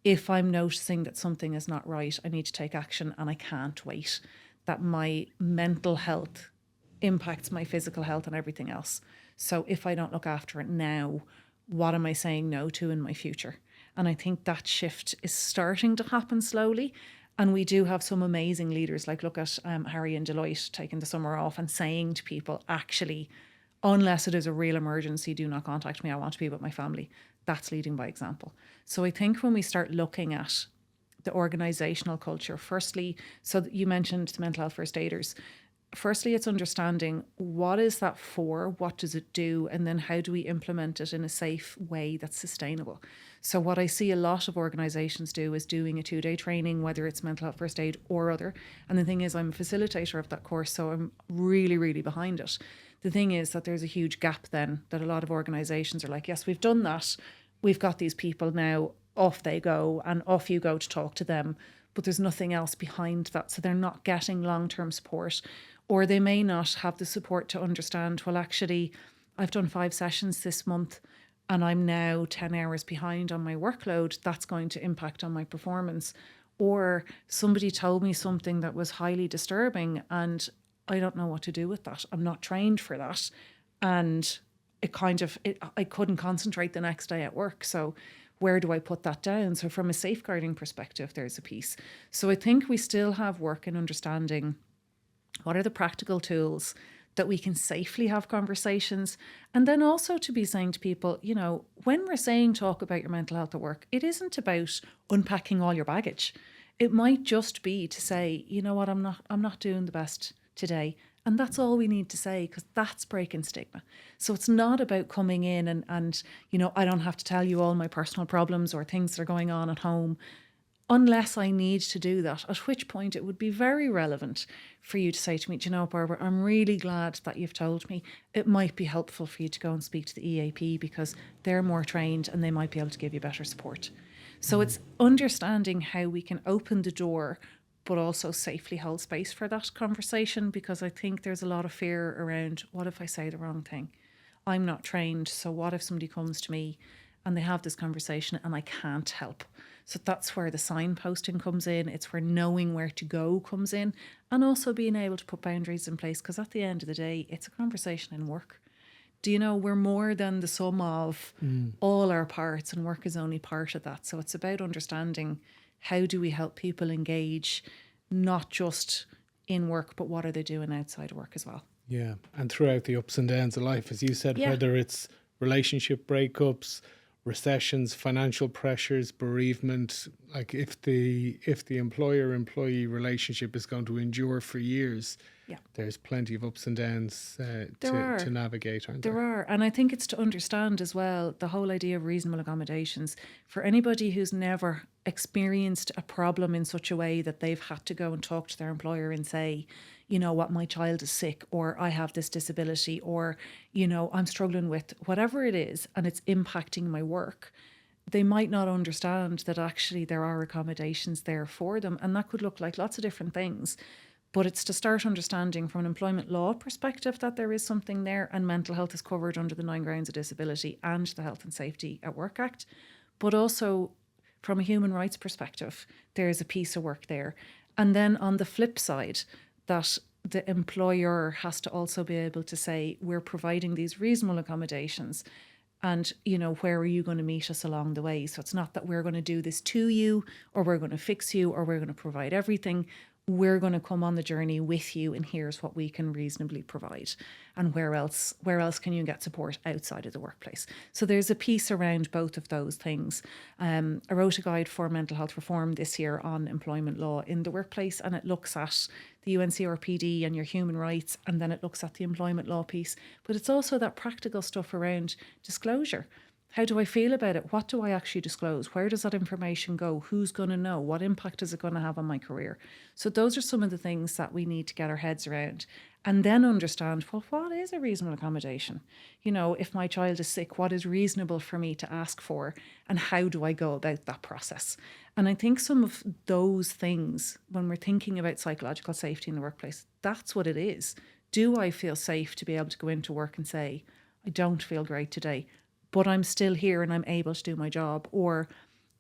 if I'm noticing that something is not right, I need to take action, and I can't wait. That my mental health impacts my physical health and everything else. So if I don't look after it now, what am I saying no to in my future? And I think that shift is starting to happen slowly. And we do have some amazing leaders, like look at Harry and Deloitte taking the summer off and saying to people, actually, unless it is a real emergency, do not contact me. I want to be with my family. That's leading by example. So I think when we start looking at the organisational culture, firstly, so you mentioned the mental health first aiders. Firstly, it's understanding what is that for, what does it do, and then how do we implement it in a safe way that's sustainable. So what I see a lot of organisations do is doing a 2-day training, whether it's mental health first aid or other. And the thing is, I'm a facilitator of that course, so I'm really, really behind it. The thing is that there's a huge gap then, that a lot of organisations are like, yes, we've done that. We've got these people now, off they go, and off you go to talk to them. But there's nothing else behind that. So they're not getting long-term support, or they may not have the support to understand, well, actually, I've done 5 sessions this month and I'm now 10 hours behind on my workload. That's going to impact on my performance. Or somebody told me something that was highly disturbing and I don't know what to do with that. I'm not trained for that. And I couldn't concentrate the next day at work. So where do I put that down? So from a safeguarding perspective, there's a piece. So I think we still have work in understanding what are the practical tools that we can safely have conversations. And then also to be saying to people, when we're saying talk about your mental health at work, it isn't about unpacking all your baggage. It might just be to say, you know what, I'm not doing the best today. And that's all we need to say, because that's breaking stigma. So it's not about coming in and I don't have to tell you all my personal problems or things that are going on at home, unless I need to do that, at which point it would be very relevant for you to say to me, do you know, Barbara, I'm really glad that you've told me. It might be helpful for you to go and speak to the EAP because they're more trained and they might be able to give you better support. So it's understanding how we can open the door but also safely hold space for that conversation, because I think there's a lot of fear around, what if I say the wrong thing? I'm not trained, so what if somebody comes to me and they have this conversation and I can't help? So that's where the signposting comes in. It's where knowing where to go comes in, and also being able to put boundaries in place, because at the end of the day, it's a conversation in work. Do you know, we're more than the sum of all our parts, and work is only part of that. So it's about understanding, how do we help people engage, not just in work, but what are they doing outside of work as well? Yeah, and throughout the ups and downs of life, as you said, whether it's relationship breakups, recessions, financial pressures, bereavement, like if the employer-employee relationship is going to endure for years, there's plenty of ups and downs to navigate, aren't there? There are. And I think it's to understand as well the whole idea of reasonable accommodations. For anybody who's never experienced a problem in such a way that they've had to go and talk to their employer and say, you know what, my child is sick, or I have this disability, or, I'm struggling with whatever it is and it's impacting my work, they might not understand that actually there are accommodations there for them. And that could look like lots of different things. But it's to start understanding from an employment law perspective that there is something there, and mental health is covered under the 9 grounds of disability and the Health and Safety at Work Act. But also from a human rights perspective, there is a piece of work there. And then on the flip side, that the employer has to also be able to say, we're providing these reasonable accommodations, and, you know, where are you going to meet us along the way? So it's not that we're going to do this to you, or we're going to fix you, or we're going to provide everything. We're going to come on the journey with you, and here's what we can reasonably provide. And where else can you get support outside of the workplace? So there's a piece around both of those things. I wrote a guide for mental health reform this year on employment law in the workplace, and it looks at the UNCRPD and your human rights, and then it looks at the employment law piece. But it's also that practical stuff around disclosure. How do I feel about it? What do I actually disclose? Where does that information go? Who's going to know? What impact is it going to have on my career? So those are some of the things that we need to get our heads around, and then understand, well, what is a reasonable accommodation? You know, if my child is sick, what is reasonable for me to ask for, and how do I go about that process? And I think some of those things, when we're thinking about psychological safety in the workplace, that's what it is. Do I feel safe to be able to go into work and say, I don't feel great today, but I'm still here and I'm able to do my job? Or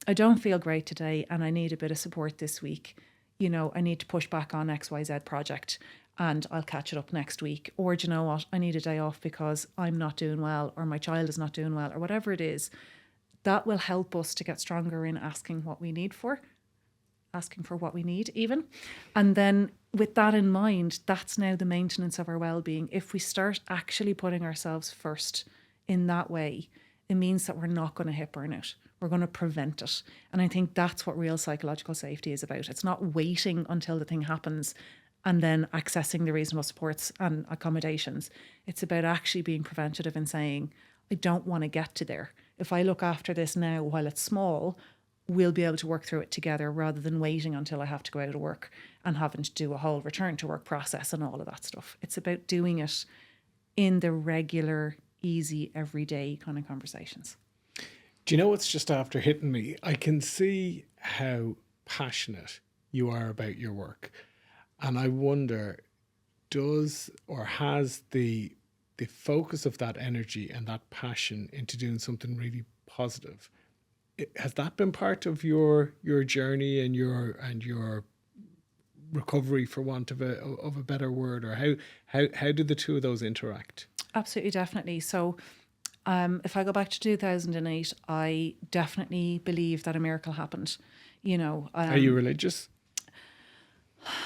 I don't feel great today and I need a bit of support this week. You know, I need to push back on XYZ project and I'll catch it up next week. Or do you know what? I need a day off because I'm not doing well, or my child is not doing well, or whatever it is. That will help us to get stronger in asking what we need for, asking for what we need even. And then with that in mind, that's now the maintenance of our well-being. If we start actually putting ourselves first in that way, it means that we're not going to hit burnout. We're going to prevent it. And I think that's what real psychological safety is about. It's not waiting until the thing happens and then accessing the reasonable supports and accommodations. It's about actually being preventative and saying, I don't want to get to there. If I look after this now while it's small, we'll be able to work through it together, rather than waiting until I have to go out of work and having to do a whole return to work process and all of that stuff. It's about doing it in the regular, easy, everyday kind of conversations. Do you know what's just after hitting me? I can see how passionate you are about your work. And I wonder, does or has the focus of that energy and that passion into doing something really positive, has that been part of your journey and your recovery, for want of a better word? Or how do the two of those interact? Absolutely, definitely. So if I go back to 2008, I definitely believe that a miracle happened. You know, are you religious?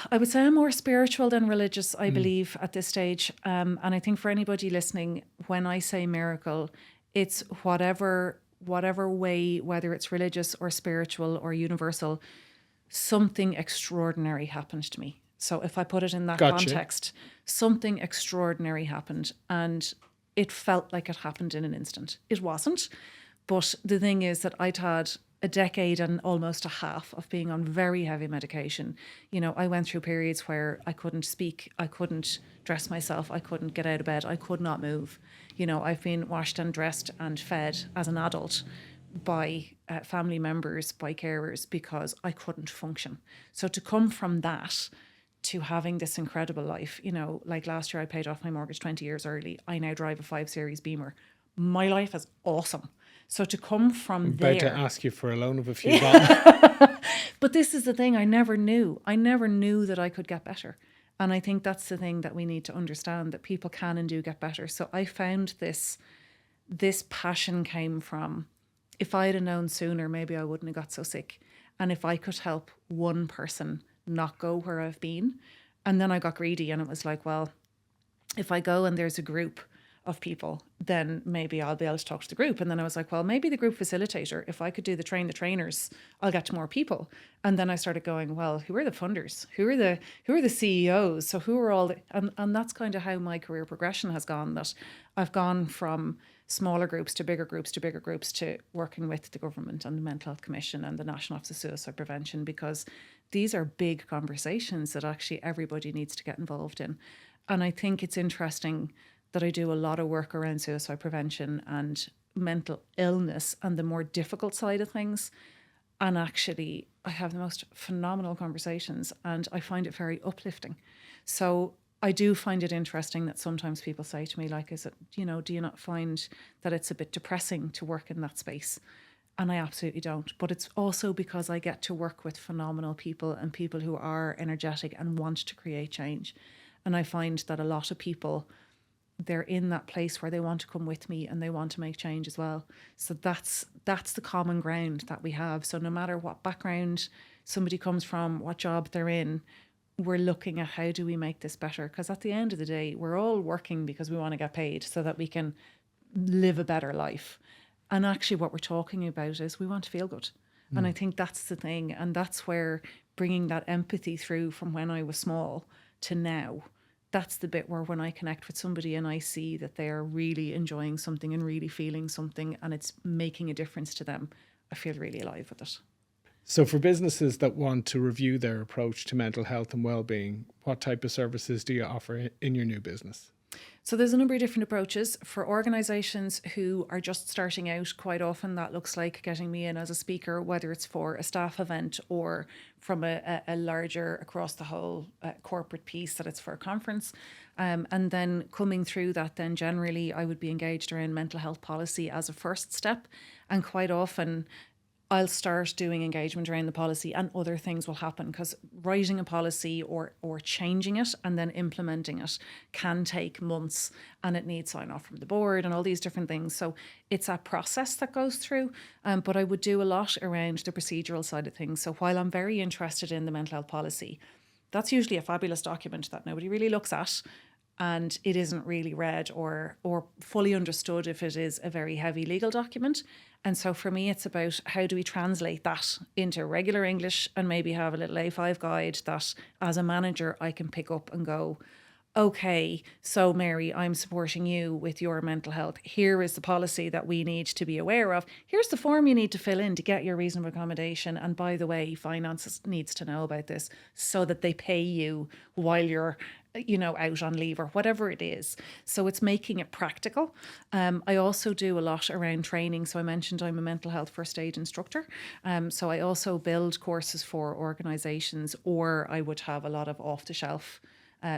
I would say I'm more spiritual than religious, I believe, at this stage. And I think for anybody listening, when I say miracle, it's whatever way, whether it's religious or spiritual or universal, something extraordinary happened to me. So if I put it in that context, something extraordinary happened, and it felt like it happened in an instant. It wasn't. But the thing is that I'd had a decade and almost a half of being on very heavy medication. You know, I went through periods where I couldn't speak, I couldn't dress myself, I couldn't get out of bed, I could not move. You know, I've been washed and dressed and fed as an adult by family members, by carers, because I couldn't function. So to come from that to having this incredible life, you know, like last year I paid off my mortgage 20 years early. I now drive a 5 Series Beamer. My life is awesome. So to come from I'm there... about to ask you for a loan of a few dollars. But this is the thing, I never knew that I could get better. And I think that's the thing that we need to understand, that people can and do get better. So I found this passion came from, if I had known sooner, maybe I wouldn't have got so sick. And if I could help one person not go where I've been. And then I got greedy and it was like, well, if I go and there's a group of people, then maybe I'll be able to talk to the group. And then I was like, well, maybe the group facilitator, if I could do the trainers, I'll get to more people. And then I started going, well, who are the funders? Who are the CEOs? So who are all the, and that's kind of how my career progression has gone, that I've gone from smaller groups to bigger groups to working with the government and the Mental Health Commission and the National Office of Suicide Prevention, because these are big conversations that actually everybody needs to get involved in. And I think it's interesting that I do a lot of work around suicide prevention and mental illness and the more difficult side of things. And actually, I have the most phenomenal conversations, and I find it very uplifting. So I do find it interesting that sometimes people say to me, like, is it, do you not find that it's a bit depressing to work in that space? And I absolutely don't. But it's also because I get to work with phenomenal people and people who are energetic and want to create change. And I find that a lot of people, they're in that place where they want to come with me and they want to make change as well. So that's the common ground that we have. So no matter what background somebody comes from, what job they're in, we're looking at how do we make this better? Because at the end of the day, we're all working because we want to get paid so that we can live a better life. And actually what we're talking about is we want to feel good. And I think that's the thing. And that's where bringing that empathy through from when I was small to now, that's the bit where when I connect with somebody and I see that they're really enjoying something and really feeling something and it's making a difference to them, I feel really alive with it. So for businesses that want to review their approach to mental health and well-being, what type of services do you offer in your new business? So there's a number of different approaches. For organisations who are just starting out, quite often that looks like getting me in as a speaker, whether it's for a staff event or from a larger across the whole corporate piece that it's for a conference. And then coming through that, then generally I would be engaged around mental health policy as a first step. And quite often I'll start doing engagement around the policy and other things will happen, because writing a policy or changing it and then implementing it can take months and it needs sign off from the board and all these different things. So it's a process that goes through. But I would do a lot around the procedural side of things. So while I'm very interested in the mental health policy, that's usually a fabulous document that nobody really looks at. And it isn't really read or fully understood if it is a very heavy legal document. And so for me, it's about how do we translate that into regular English and maybe have a little A5 guide that as a manager I can pick up and go, okay, so Mary, I'm supporting you with your mental health. Here is the policy that we need to be aware of. Here's the form you need to fill in to get your reasonable accommodation. And by the way, finance needs to know about this so that they pay you while you're out on leave or whatever it is. So it's making it practical. I also do a lot around training. So I mentioned I'm a mental health first aid instructor. So I also build courses for organisations, or I would have a lot of off-the-shelf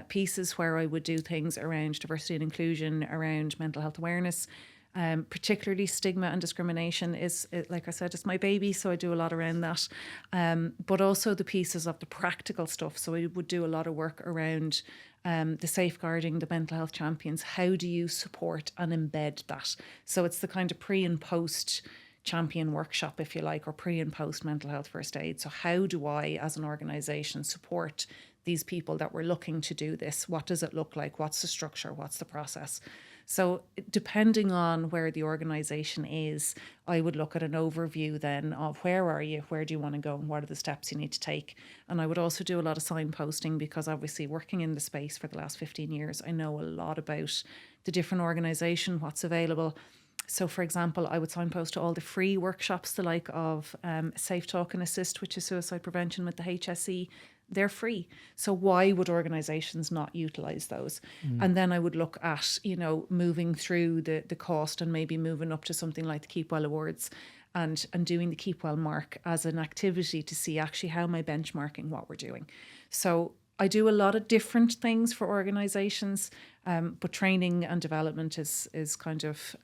pieces where I would do things around diversity and inclusion, around mental health awareness. Particularly stigma and discrimination is, like I said, it's my baby, so I do a lot around that. But also the pieces of the practical stuff. So I would do a lot of work around the safeguarding, the mental health champions. How do you support and embed that? So it's the kind of pre and post champion workshop, if you like, or pre and post mental health first aid. So how do I, as an organisation, support these people that we're looking to do this? What does it look like? What's the structure? What's the process? So depending on where the organisation is, I would look at an overview then of where are you, where do you want to go, and what are the steps you need to take. And I would also do a lot of signposting, because obviously working in the space for the last 15 years, I know a lot about the different organisation, what's available. So, for example, I would signpost to all the free workshops, the like of Safe Talk and Assist, which is suicide prevention with the HSE. They're free. So why would organisations not utilise those? And then I would look at, moving through the cost and maybe moving up to something like the Keep Well Awards and doing the Keep Well mark as an activity to see actually how am I benchmarking what we're doing. So I do a lot of different things for organisations, but training and development is kind of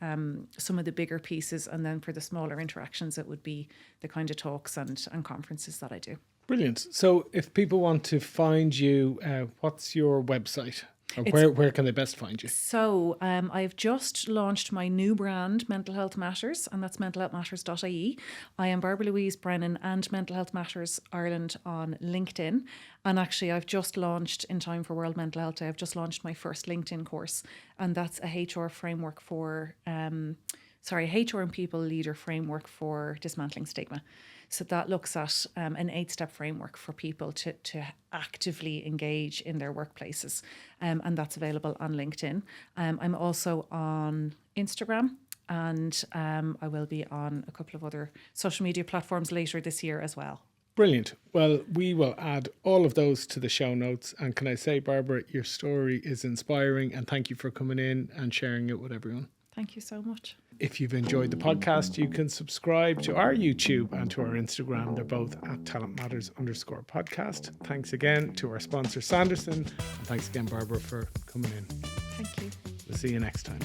some of the bigger pieces. And then for the smaller interactions, it would be the kind of talks and conferences that I do. Brilliant. So if people want to find you, what's your website? Or where can they best find you? So I've just launched my new brand, Mental Health Matters, and that's mentalhealthmatters.ie. I am Barbara Brennan and Mental Health Matters Ireland on LinkedIn. And actually, I've just launched, in time for World Mental Health Day, I've just launched my first LinkedIn course. And that's a HR framework for, HR and people leader framework for dismantling stigma. So that looks at an 8-step framework for people to actively engage in their workplaces. And that's available on LinkedIn. I'm also on Instagram, and I will be on a couple of other social media platforms later this year as well. Brilliant. Well, we will add all of those to the show notes. And can I say, Barbara, your story is inspiring, and thank you for coming in and sharing it with everyone. Thank you so much. If you've enjoyed the podcast, you can subscribe to our YouTube and to our Instagram. They're both at talentmatters_podcast. Thanks again to our sponsor, Sanderson. And thanks again, Barbara, for coming in. Thank you. We'll see you next time.